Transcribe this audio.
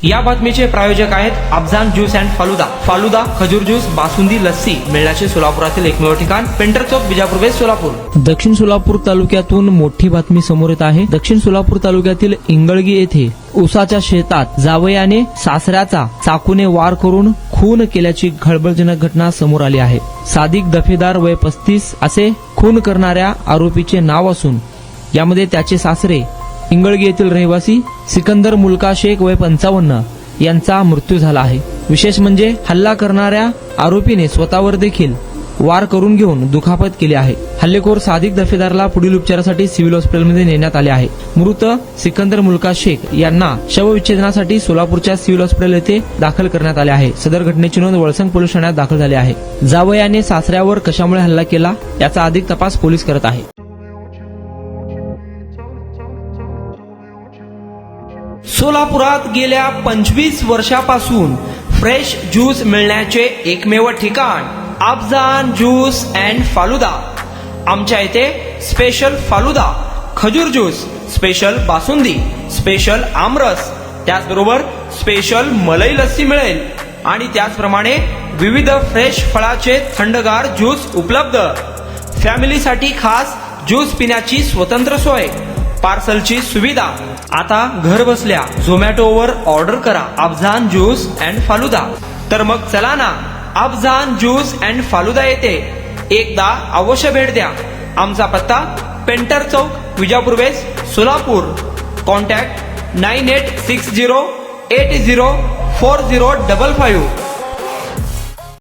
या बातमीचे प्रायोजक आहेत अफजान ज्यूस अँड फालुदा। फालुदा, खजूर ज्यूस, बासुंदी, लस्सी मिळण्याचे सोलापुरातील एकमेव ठिकाण पेंटर चौक, बिजापूर वेस्ट, सोलापूर। दक्षिण सोलापूर तालुक्यातून मोठी बातमी समोर येत आहे। दक्षिण सोलापूर तालुक्यातील इंगळगी येथे ऊसाच्या शेतात जावयाने सासऱ्याचा चाकूने वार करून खून केल्याची खळबळजनक घटना समोर आली आहे। सादिक दफेदार वय 35 असे खून करणाऱ्या आरोपीचे नाव असून यामध्ये त्याचे सासरे इंगळगी येथील रहिवासी सिकंदर मुल्का शेख वय 55 यांचा मृत्यू झाला आहे। विशेष म्हणजे हल्ला करणाऱ्या आरोपीने स्वतःवर देखील वार करून घेऊन दुखापत केली आहे। हल्लेखोर सादिक दफेदारला पुढील उपचारासाठी सिव्हिल हॉस्पिटलमध्ये नेण्यात आले आहे। मृत सिकंदर मुल्का शेख यांना शवविच्छेदनासाठी सोलापूरच्या सिव्हिल हॉस्पिटल येथे दाखल करण्यात आले आहे। सदर घटनेची नोंद वळसंग पोलीस ठाण्यात दाखल झाली आहे। जावयाने सासऱ्यावर कशामुळे हल्ला केला याचा अधिक तपास पोलीस करत आहे। सोलापुरात गेल्या 25 वर्षापासून फ्रेश ज्यूस मिळण्याचे एकमेव ठिकाण अफजान ज्यूस अँड फालुदा। आमच्या इथे स्पेशल फालुदा, खजूर ज्यूस, स्पेशल बासुंदी, स्पेशल आमरस, त्याचबरोबर स्पेशल मलाई लस्सी मिळेल आणि त्याचप्रमाणे विविध फ्रेश फळाचे थंडगार ज्यूस उपलब्ध। फॅमिलीसाठी खास ज्यूस पिण्याची स्वतंत्र सोय, पार्सलची सुविधा। आता घर बसल्या झोमॅटोवर ऑर्डर करा अफजान ज्यूस अँड फालुदा। तर मग चला ना अफजान ज्यूस अँड फालुदा येथे एकदा अवश्य भेट द्या। आमचा पत्ता पेंटर चौक, विजापूर वेस्ट, सोलापूर। कॉन्टॅक्ट 9860804055।